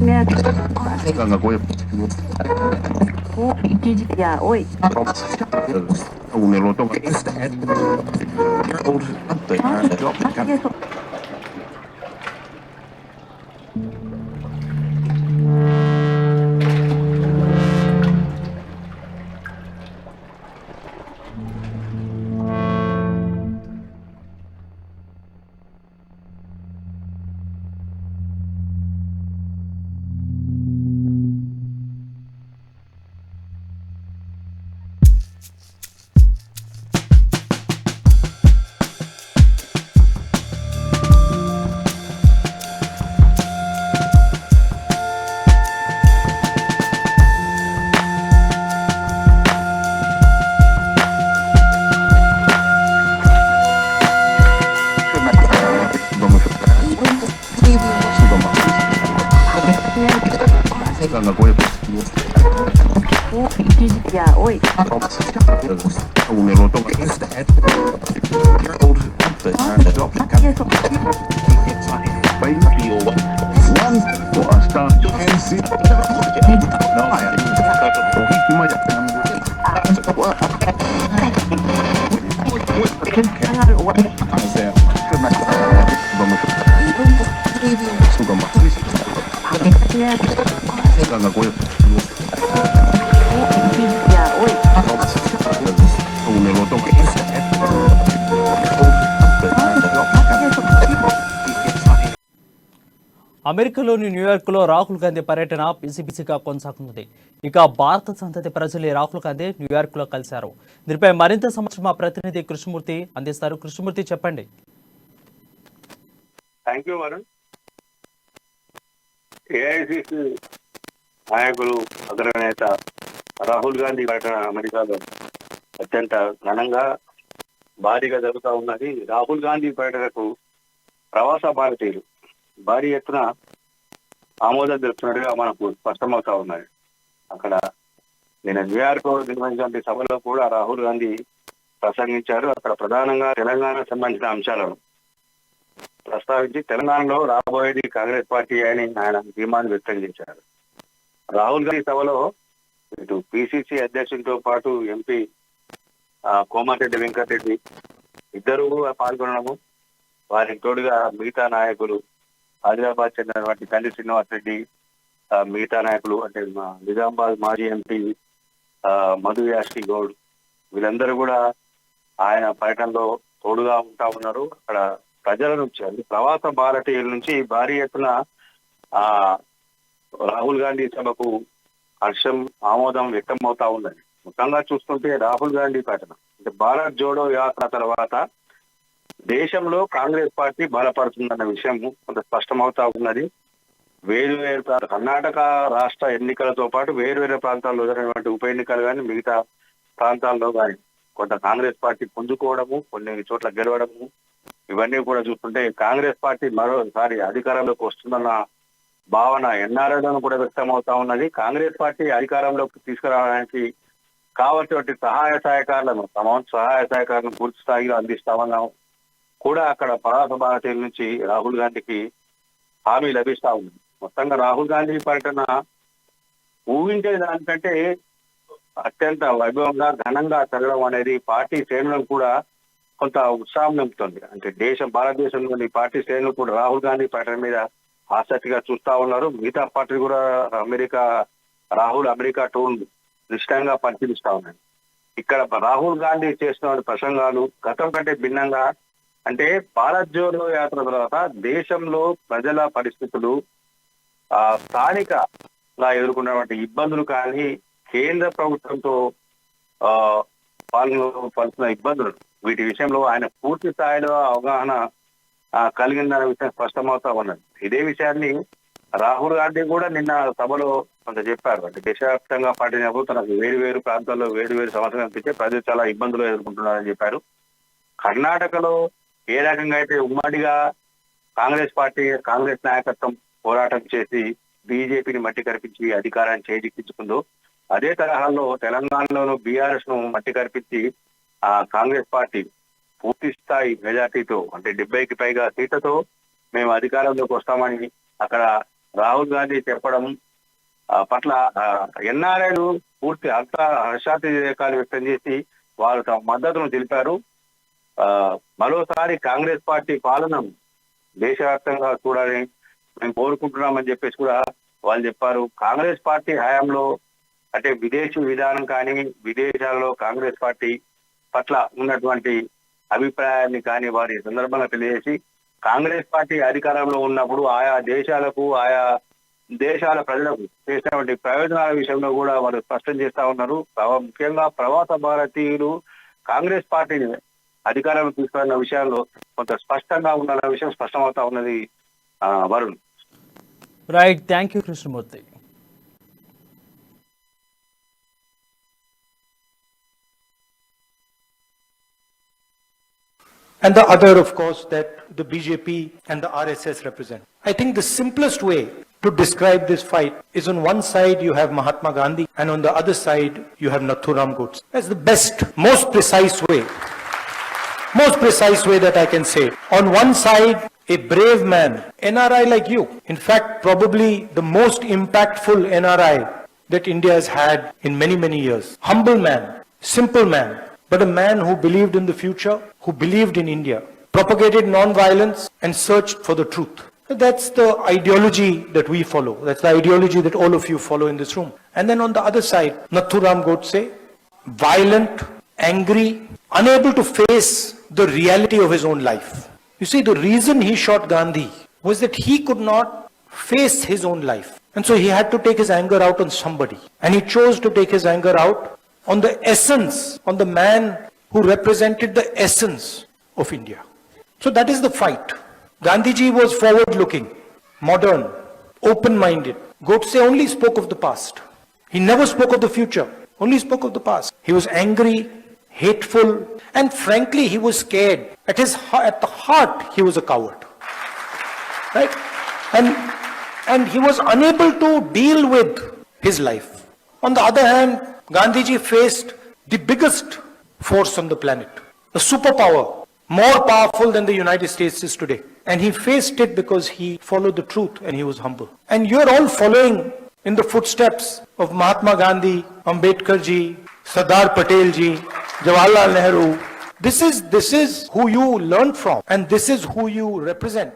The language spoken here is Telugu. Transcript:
Ganga Goya. Ya, hoy. Un eloto. Eso. Ganga Goya. Ya, hoy. Un eloto. Eso. Ganga Goya. Ya, hoy. Un eloto. అమెరికాలోని న్యూయార్క్లో రాహుల్ గాంధీ పర్యటన బిజీగా కొనసాగుతుంది. ఇక భారత సంతతి ప్రజలే రాహుల్ గాంధీ న్యూయార్క్లో కలిశారు. దీనిపై మరింత సమాచారం మా ప్రతినిధి కృష్ణమూర్తి అందిస్తారు. కృష్ణమూర్తి, చెప్పండి. Thank you Varun. ఏఐసిసి నాయకులు అగ్రనేత రాహుల్ గాంధీ పర్యటన అమెరికాలో అత్యంత ఘనంగా భారీగా జరుగుతూ ఉన్నది. రాహుల్ గాంధీ పర్యటనకు ప్రవాస భారతీయులు భారీ ఎత్తున ఆమోదం తెలుపుతున్నట్టుగా మనకు స్పష్టమవుతా ఉన్నాయి. అక్కడ నేను న్యూయార్క్ నిర్వహించిన సభలో కూడా రాహుల్ గాంధీ ప్రసంగించారు. అక్కడ ప్రధానంగా తెలంగాణకు సంబంధించిన అంశాలను ప్రస్తావించి తెలంగాణలో రాబోయేది కాంగ్రెస్ పార్టీ అని ఆయన ధీమాన్ని వ్యక్తం చేశారు. రాహుల్ గాంధీ సభలో ఇటు పిసిసి అధ్యక్షుడితో పాటు ఎంపీ కోమటిరెడ్డి వెంకటరెడ్డి ఇద్దరు పాల్గొనడము, వారికి తోడుగా మిగతా నాయకులు హైదరాబాద్ చెందినటువంటి తల్లి శ్రీనివాస్ రెడ్డి, మిగతా నాయకులు అంటే నిజామాబాద్ మాజీ ఎంపీ మధు యాష్కి గౌడ్, వీళ్ళందరూ కూడా ఆయన పర్యటనలో తోడుగా ఉంటా ఉన్నారు. అక్కడ ప్రజల నుంచి అంటే ప్రవాస భారతీయుల నుంచి భారీ ఎత్తున రాహుల్ గాంధీ సభకు హర్షం ఆమోదం వ్యక్తం అవుతా ఉన్నది. మొత్తంగా చూస్తుంటే రాహుల్ గాంధీ పర్యటన అంటే భారత్ జోడో యాత్ర తర్వాత దేశంలో కాంగ్రెస్ పార్టీ బలపడుతుందన్న విషయం కొంత స్పష్టమవుతా ఉన్నది. వేరు కర్ణాటక రాష్ట్ర ఎన్నికలతో పాటు వేరు ప్రాంతాల్లో జరిగినటువంటి ఉప ఎన్నికలు కానీ మిగతా ప్రాంతాల్లో కానీ కొంత కాంగ్రెస్ పార్టీ పుంజుకోవడము, కొన్ని చోట్ల గెలవడము, ఇవన్నీ కూడా చూస్తుంటే కాంగ్రెస్ పార్టీ మరోసారి అధికారంలోకి వస్తుందన్న భావన ఎన్ఆర్ఐలను కూడా వ్యక్తం అవుతా ఉన్నది. కాంగ్రెస్ పార్టీ అధికారంలోకి తీసుకురావడానికి కావాల్సినటువంటి సహాయ సహకారాలను పూర్తి స్థాయిలో అందిస్తామన్నాం కూడా అక్కడ ప్రవాస భారతీయుల నుంచి రాహుల్ గాంధీకి హామీ లభిస్తా ఉంది. మొత్తంగా రాహుల్ గాంధీ పర్యటన ఊహించే దానికంటే అత్యంత వైభవంగా ఘనంగా జరగడం అనేది పార్టీ శ్రేణులను కూడా కొంత ఉత్సాహం నింపుతుంది. అంటే భారతదేశంలోని పార్టీ శ్రేణులు కూడా రాహుల్ గాంధీ పర్యటన మీద ఆసక్తిగా చూస్తా ఉన్నారు. మిగతా పార్టీ కూడా రాహుల్ అమెరికా టూర్ నిశ్చితంగా పరిశీలిస్తా ఉన్నాయి. ఇక్కడ రాహుల్ గాంధీ చేస్తున్న ప్రసంగాలు గతం కంటే భిన్నంగా అంటే భారత్ జోడో యాత్ర తర్వాత దేశంలో ప్రజల పరిస్థితులు, స్థానికంగా ఎదుర్కొన్నటువంటి ఇబ్బందులు కానీ కేంద్ర ప్రభుత్వంతో పడుతున్న ఇబ్బందులు, వీటి విషయంలో ఆయన పూర్తి స్థాయిలో అవగాహన కలిగిందన్న విషయం స్పష్టమవుతా ఉన్నది. ఇదే విషయాన్ని రాహుల్ గాంధీ కూడా నిన్న సభలో కొంత చెప్పారు. అంటే దేశవ్యాప్తంగా పాటినప్పుడు తనకు వేరు ప్రాంతాల్లో వేరు సమస్యలు అనిపించే ప్రజలు చాలా ఇబ్బందులు ఎదుర్కొంటున్నారని చెప్పారు. కర్ణాటకలో ఏ రకంగా అయితే ఉమ్మడిగా కాంగ్రెస్ నాయకత్వం పోరాటం చేసి బీజేపీని మట్టి కరిపించి అధికారాన్ని చేజిక్కించుకుందో అదే తరహాలో తెలంగాణలోనూ బీఆర్ఎస్ ను మట్టి కరిపించి కాంగ్రెస్ పార్టీ పూర్తి స్థాయి మెజార్టీతో అంటే 70కి పైగా సీట్లతో మేము అధికారంలోకి వస్తామని అక్కడ రాహుల్ గాంధీ చెప్పడం పట్ల ఎన్ఆర్ఐలు పూర్తి హర్షాతిరేకాలు వ్యక్తం చేసి వారు తమ మద్దతును తెలిపారు. మరోసారి కాంగ్రెస్ పార్టీ పాలన దేశవ్యాప్తంగా చూడాలని మేము కోరుకుంటున్నామని చెప్పేసి కూడా వాళ్ళు చెప్పారు. కాంగ్రెస్ పార్టీ హయాంలో అంటే విదేశీ విధానం కానీ విదేశాల్లో కాంగ్రెస్ పార్టీ పట్ల ఉన్నటువంటి అభిప్రాయాన్ని కానీ వారి సందర్భంగా తెలియజేసి కాంగ్రెస్ పార్టీ అధికారంలో ఉన్నప్పుడు ఆయా దేశాలకు ఆయా దేశాల ప్రజలకు చేసినటువంటి ప్రయోజనాల విషయంలో కూడా వారు స్పష్టం చేస్తా ఉన్నారు. ముఖ్యంగా ప్రవాస భారతీయులు కాంగ్రెస్ పార్టీని అధికారంలో తీసుకున్న విషయాల్లో కొంత స్పష్టంగా ఉన్న విషయం స్పష్టమవుతా ఉన్నది. Varun. Right, thank you Krishnamurthy. And the other, of course, that the BJP and the RSS represent. I think the simplest way to describe this fight is on one side you have Mahatma Gandhi and on the other side you have Nathuram Godse. That's the best, most precise way that I can say. On one side, a brave man, NRI like you. In fact, probably the most impactful NRI that India has had in many, many years. Humble man, simple man, but a man who believed in the future, who believed in India, propagated non-violence and searched for the truth. That's the ideology that we follow. That's the ideology that all of you follow in this room. And then on the other side, Nathuram Godse, violent, angry, unable to face the reality of his own life. You see, the reason he shot Gandhi was that he could not face his own life. And so he had to take his anger out on somebody. And he chose to take his anger out on the essence, on the man who represented the essence of India. So that is the fight. Gandhiji was forward-looking, modern, open-minded. Godse only spoke of the past. He never spoke of the future, only spoke of the past. He was angry, hateful, and frankly, he was scared. At the heart, he was a coward. Right? And he was unable to deal with his life. On the other hand, Gandhiji faced the biggest force on the planet, a superpower, more powerful than the United States is today. And he faced it because he followed the truth and he was humble. And you're all following in the footsteps of Mahatma Gandhi, Ambedkar ji, Sardar Patel ji, Jawaharlal Nehru. This is who you learned from and this is who you represent.